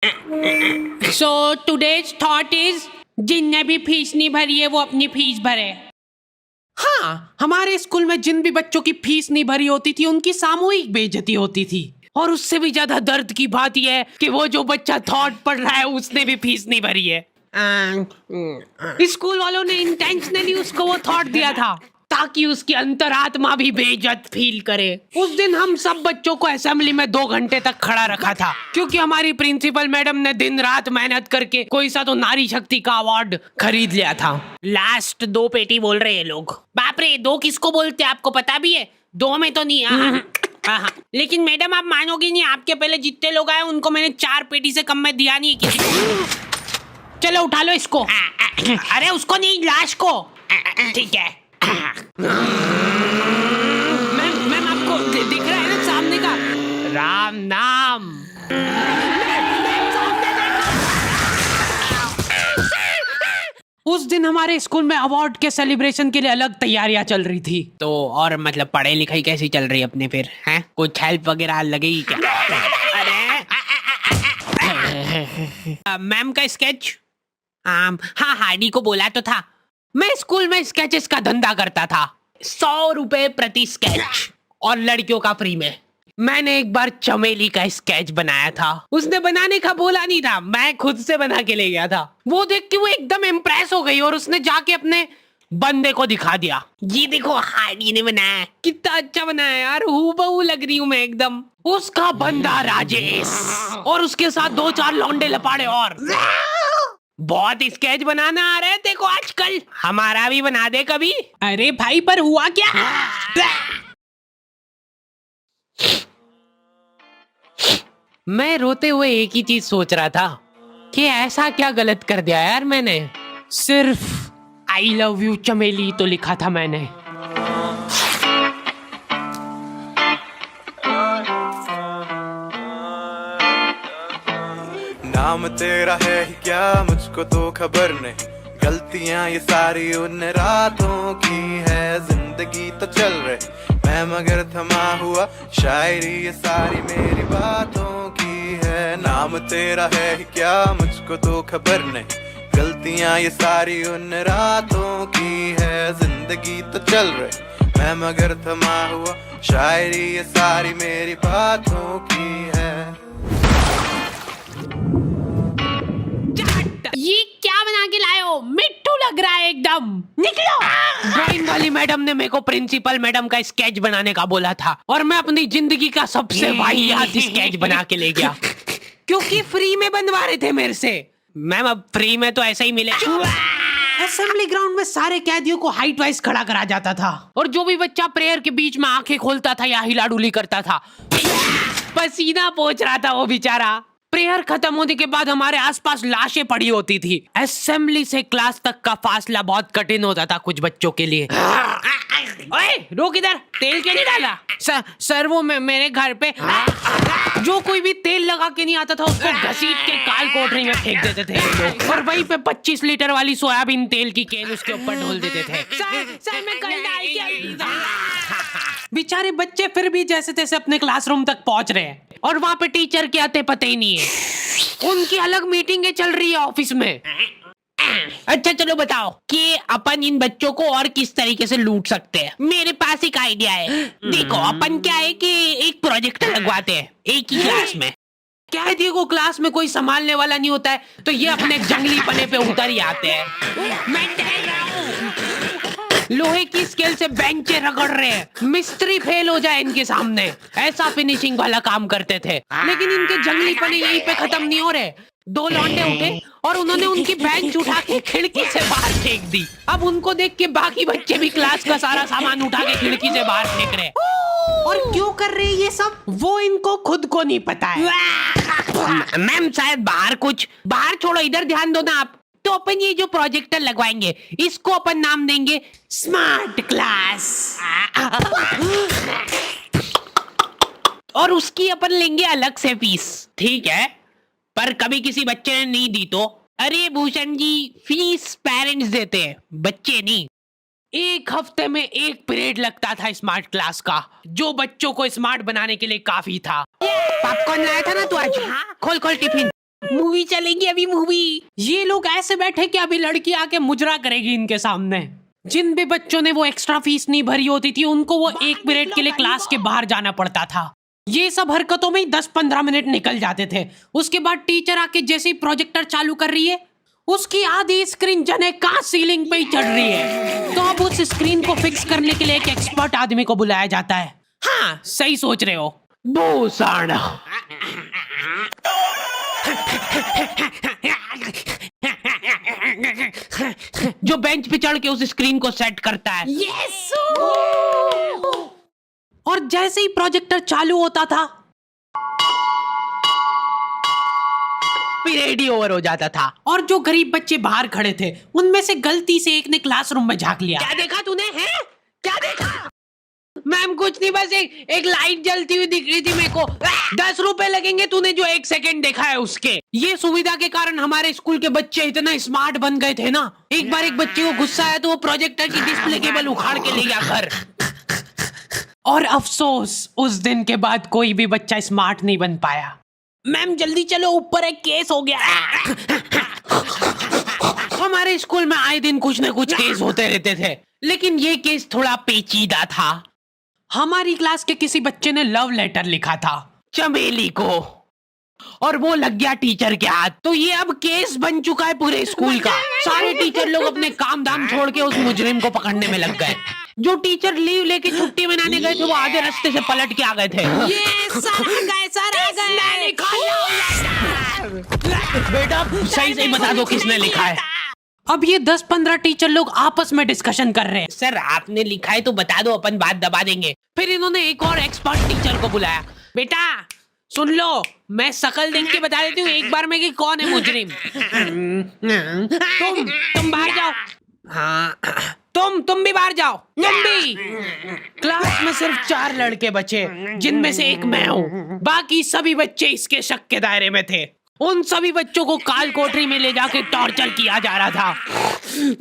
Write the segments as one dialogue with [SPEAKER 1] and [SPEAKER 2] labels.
[SPEAKER 1] So today's thought is जिनने भी fees नहीं भरी है वो अपनी फीस भरे। हाँ, हमारे स्कूल में जिन भी बच्चों की फीस नहीं भरी होती थी उनकी सामूहिक बेइज्जती होती थी। और उससे भी ज्यादा दर्द की बात यह है कि वो जो बच्चा थॉट पढ़ रहा है उसने भी फीस नहीं भरी है। स्कूल वालों ने इंटेंशनली उसको वो थॉट दिया था ताकि उसकी अंतरात्मा भी बेइज्जत फील करे। उस दिन हम सब बच्चों को असेंबली में 2 घंटे तक खड़ा रखा था क्योंकि हमारी प्रिंसिपल मैडम ने दिन रात मेहनत करके कोई सा तो नारी शक्ति का अवार्ड खरीद लिया था। लास्ट 2 पेटी बोल रहे हैं लोग। बाप रे, 2 किसको बोलते हैं आपको पता भी है? 2 में तो नहीं। हाँ। लेकिन मैडम आप मानोगी नहीं, आपके पहले जितने लोग आए उनको मैंने 4 पेटी से कम में दिया नहीं किसी को। चलो उठा लो इसको। अरे उसको नहीं, लाश को। ठीक है। मैम आपको दिख रहा है ना सामने का राम नाम। उस दिन हमारे स्कूल में अवार्ड के सेलिब्रेशन के लिए अलग तैयारियां चल रही थी। तो और मतलब पढ़ाई लिखाई कैसी चल रही है अपने फिर? हैं कुछ हेल्प वगैरह लगेगी क्या? अरे मैम का स्केच। हाँ, हार्डी को बोला तो था। मैं स्कूल में स्केचेस का धंधा करता था, 100 रुपए प्रति स्केच और लड़कियों का फ्री में। मैंने एक बार चमेली का स्केच बनाया था। उसने बनाने का बोला नहीं था, मैं खुद से बना के ले गया था। वो देख के वो एकदम इम्प्रेस हो गई और उसने जाके अपने बंदे को दिखा दिया। ये देखो हार्डी ने बनाया, कितना अच्छा बनाया यार, हूबहू लग रही हूँ मैं एकदम। उसका बंदा राजेश और उसके साथ 2-4 लौंडे लपाड़े और। बहुत स्केच बनाना आ रहे थे को आजकल, हमारा भी बना दे कभी। अरे भाई पर हुआ क्या? मैं रोते हुए एक ही चीज सोच रहा था कि ऐसा क्या गलत कर दिया यार मैंने। सिर्फ आई लव यू चमेली तो लिखा था मैंने।
[SPEAKER 2] नाम तेरा है ही क्या मुझको तो खबर नहीं, गलतियां ये सारी उन रातों की है। जिंदगी तो चल रही मैं मगर थमा हुआ, शायरी ये सारी मेरी बातों की है। नाम तेरा है ही क्या मुझको तो खबर नहीं, गलतियां ये सारी उन रातों की है। जिंदगी तो चल रही मैं मगर थमा हुआ, शायरी ये सारी मेरी बातों की है।
[SPEAKER 1] ये क्या बना के लाए हो? मिट्टू लग रहा है एकदम। निकलो। ड्राइंग वाली मैडम ने मेरे को प्रिंसिपल मैडम का स्केच बनाने का बोला था और मैं अपनी जिंदगी का सबसे वाहियात स्केच बना के ले गया क्योंकि फ्री में बनवा रहे थे मेरे से। मैम अब फ्री में तो ऐसा ही मिले। असेंबली ग्राउंड में सारे कैदियों को हाइट वाइज खड़ा करा जाता था और जो भी बच्चा प्रेयर के बीच में आंखें खोलता था या हिलाडुली करता था, पसीना पोंछ रहा था वो बेचारा। प्रेयर खत्म होने के बाद हमारे आसपास लाशें पड़ी होती थी। असेंबली से क्लास तक का फासला बहुत कठिन होता था कुछ बच्चों के लिए। ओए रोक इधर, तेल क्यों नहीं डाला? सर वो मेरे घर पे जो कोई भी तेल लगा के नहीं आता था उसको घसीट के काल कोठरी में फेंक देते थे लोग और वहीं पे 25 लीटर वाली सोयाबीन तेल की केन उसके ऊपर ढोल देते थे। सर मैं कल डाल के। बेचारे बच्चे फिर भी जैसे तैसे अपने क्लासरूम तक पहुंच रहे हैं और वहां पे टीचर के आते पता ही नहीं है। उनकी अलग मीटिंगें चल रही है ऑफिस में। अच्छा चलो बताओ कि अपन इन बच्चों को और किस तरीके से लूट सकते हैं। मेरे पास एक आइडिया है। देखो अपन क्या है कि एक प्रोजेक्टर लगवाते हैं एक ही क्लास में। कैदियों को क्लास में कोई संभालने वाला नहीं होता है तो ये अपने जंगली पने पे उतर ही आते हैं। मैं कह रहा हूँ लोहे की स्केल से बेंचे रगड़ रहे हैं, मिस्त्री फेल हो जाए इनके सामने, ऐसा फिनिशिंग वाला काम करते थे। लेकिन इनके जंगली पने यहीं पे खत्म नहीं हो रहे। 2 लौंडे उठे और उन्होंने उनकी बेंच उठा के खिड़की से बाहर फेंक दी। अब उनको देख के बाकी बच्चे भी क्लास का सारा सामान उठा के खिड़की से बाहर फेंक रहे। और क्यों कर रहे हैं ये सब वो इनको खुद को नहीं पता है। मैम शायद बाहर छोड़ो, इधर ध्यान दो ना आप। तो अपन ये जो प्रोजेक्टर लगवाएंगे इसको अपन नाम देंगे स्मार्ट क्लास और उसकी अपन लेंगे अलग से फीस। ठीक है, पर कभी किसी बच्चे ने नहीं दी तो? अरे भूषण जी, फीस पेरेंट्स देते हैं, बच्चे नहीं। 1 हफ्ते में 1 पीरियड लगता था स्मार्ट क्लास का, जो बच्चों को स्मार्ट बनाने के लिए काफी था। पॉपकॉर्न लाया था ना तू आज? खोल टिफिन। मूवी चलेगी अभी मूवी। ये लोग ऐसे बैठे कि अभी लड़की आके मुजरा करेगी इनके सामने। जिन भी बच्चों ने वो एक्स्ट्रा फीस नहीं भरी होती थी उनको वो 1 पीरियड के लिए क्लास के बाहर जाना पड़ता था। ये सब हरकतों में ही 10-15 मिनट निकल जाते थे। उसके बाद टीचर आके जैसे ही प्रोजेक्टर चालू कर रही है उसकी आधी स्क्रीन जने का सीलिंग पे ही चढ़ रही है। तो अब उस स्क्रीन को फिक्स करने के लिए एक एक्सपर्ट आदमी को बुलाया जाता है। हाँ सही सोच रहे हो। भूसाड़ा जो बेंच पे चढ़ के उस स्क्रीन को सेट करता है। यस। और जैसे ही प्रोजेक्टर चालू होता था पीरियड ही ओवर हो जाता था। और जो गरीब बच्चे बाहर खड़े थे उनमें से गलती से एक ने क्लासरूम में झांक लिया। क्या देखा तूने? है क्या देखा? मैम कुछ नहीं, बस एक लाइट जलती हुई दिख रही थी मेरे को। 10 रुपए लगेंगे तूने जो 1 सेकंड देखा है उसके। ये सुविधा के कारण हमारे स्कूल के बच्चे इतना स्मार्ट बन गए थे ना। एक बार एक बच्चे को गुस्सा आया तो वो प्रोजेक्टर की डिस्प्ले केबल उखाड़ के ले गया घर। और अफसोस उस दिन के बाद कोई भी बच्चा स्मार्ट नहीं बन पाया। मैम जल्दी चलो ऊपर एक केस हो गया। हमारे स्कूल में आए दिन कुछ न कुछ केस होते रहते थे, लेकिन ये केस थोड़ा पेचीदा था। हमारी क्लास के किसी बच्चे ने लव लेटर लिखा था चमेली को और वो लग गया टीचर के हाथ। तो ये अब केस बन चुका है पूरे स्कूल का। सारे टीचर लोग अपने काम धाम छोड़ के उस मुजरिम को पकड़ने में लग गए। जो टीचर लीव लेके छुट्टी मनाने गए थे वो आधे रास्ते से पलट के आ गए थे। ये सर आ गए। बेटा सही सही बता दो किसने लिखा है। अब ये 10-15 टीचर लोग आपस में डिस्कशन कर रहे हैं। सर आपने लिखा है तो बता दो, अपन बात दबा देंगे। फिर इन्होंने एक और एक्सपर्ट टीचर को बुलाया। बेटा सुन लो, मैं शक्ल देख के बता देती हूँ एक बार में कि कौन है मुजरिम। तुम बाहर जाओ। हाँ तुम भी बाहर जाओ। तुम भी। क्लास में सिर्फ 4 लड़के बचे जिनमें से एक मैं हूँ। बाकी सभी बच्चे इसके शक के दायरे में थे। उन सभी बच्चों को काल कोठरी में ले जाके टॉर्चर किया जा रहा था।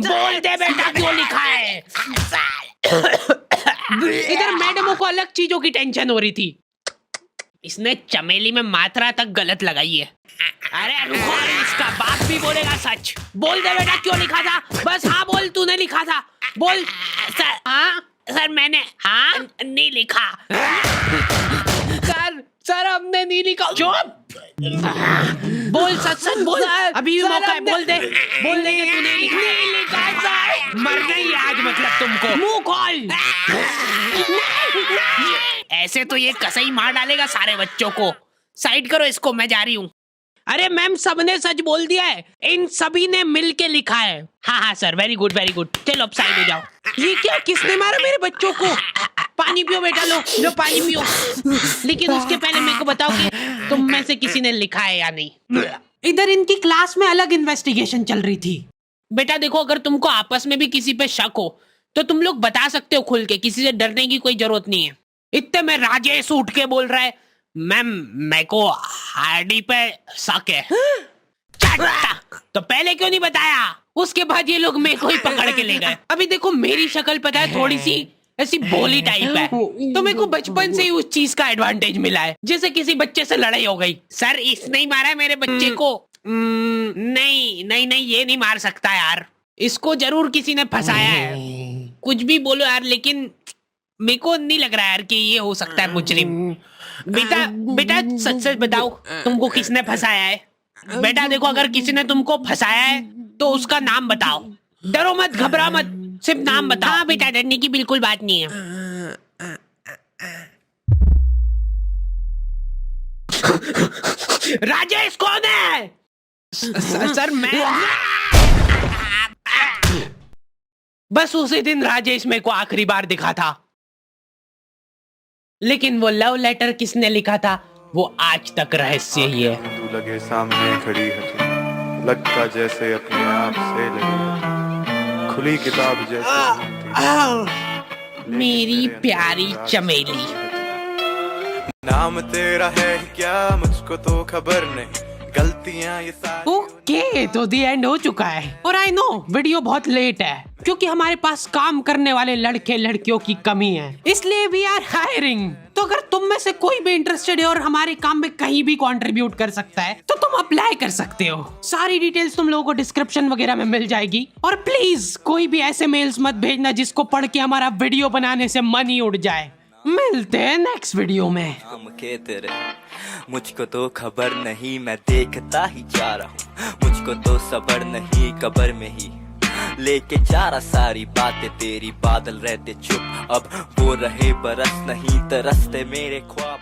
[SPEAKER 1] बोल दे बेटा क्यों लिखा है। इधर मैडमों को अलग चीजों की टेंशन हो रही थी। इसने चमेली में मात्रा तक गलत लगाई है। अरे रुको, इसका बाप भी बोलेगा सच। बोल दे बेटा क्यों लिखा था। बस हाँ बोल, तूने लिखा था। बोल। सर हाँ सर मैंने हाँ नहीं लिखा। सर हमने नहीं लिखा। चुप। बोल सच बोल। अभी भी मौका है, बोल दे। बोल दे कि तूने लिखा सर। मरना ही आज मतलब तुमको। मुंह खोल। ऐसे तो ये कसई मार डालेगा सारे बच्चों को। साइड करो इसको, मैं जा रही हूँ। अरे मैम सबने सच बोल दिया है। इन सभी ने मिल के लिखा है। हाँ sir very good very good. चलो अब साइड हो जाओ। ये क्या, किसने मारा मेरे बच्चों को? पानी पियो बेटा, लो पानी पियो। लेकिन उसके पहले मेरे को बताओ कि तुम में से किसी ने लिखा है या नहीं। इधर इनकी क्लास में अलग इन्वेस्टिगेशन चल रही थी। बेटा देखो, अगर तुमको आपस में भी किसी पे शक हो तो तुम लोग बता सकते हो खुल के, किसी से डरने की कोई जरूरत नहीं है। इतने में राजेश उठ के बोल रहा है, मैम मेरे को हार्डी पे शक है। तो पहले क्यों नहीं बताया? उसके बाद ये लोग मेरे को ही पकड़ के ले गए। अभी देखो मेरी शक्ल पता है थोड़ी सी ऐसी भोली टाइप है, तो मेरे को बचपन से ही उस चीज का एडवांटेज मिला है। जैसे किसी बच्चे से लड़ाई हो गई, सर इसने ही मारा है मेरे बच्चे को। नहीं ये नहीं मार सकता यार, इसको जरूर किसी ने फंसाया है। कुछ भी बोलो यार, लेकिन मेरे को नहीं लग रहा यार कि ये हो सकता है मुजरिम। बेटा सच बताओ तुमको किसने फंसाया है? बेटा देखो, अगर किसी ने तुमको फंसाया है तो उसका नाम बताओ। डरो मत, घबरा मत, सिर्फ नाम बताओ। हाँ बेटा, डरने की बिल्कुल बात नहीं है। राजेश कौन है? सर मैं। बस उसी दिन राजेश मेरे को आखिरी बार दिखा था, लेकिन वो लव लेटर किसने लिखा था वो आज तक रहस्य ही है।
[SPEAKER 2] तू लगे सामने खड़ी है तू, लगता जैसे अपने आप से लगी, खुली किताब जैसे
[SPEAKER 1] मेरी प्यारी चमेली।
[SPEAKER 2] नाम तेरा है क्या मुझको तो खबर नहीं, गलतियां ये सारी।
[SPEAKER 1] ओके, तो दी एंड हो चुका है। और आई नो वीडियो बहुत लेट है, क्योंकि हमारे पास काम करने वाले लड़के लड़कियों की कमी है, इसलिए वी आर हायरिंग। तो अगर तुम में से कोई भी इंटरेस्टेड है और हमारे काम में कहीं भी कंट्रीब्यूट कर सकता है तो तुम अप्लाई कर सकते हो। सारी डिटेल्स तुम लोगों को डिस्क्रिप्शन वगैरह में मिल जाएगी। और प्लीज कोई भी ऐसे मेल्स मत भेजना जिसको पढ़ के हमारा वीडियो बनाने से मन ही उड़ जाए। मिलते हैं नेक्स्ट वीडियो में।
[SPEAKER 3] नाम के तेरे मुझको तो खबर नहीं, मैं देखता ही जा रहा हूँ। मुझको तो सबर नहीं, कबर में ही लेके जा रहा सारी बातें तेरी। बादल रहते चुप, अब वो रहे बरस नहीं, तरसते मेरे ख्वाब।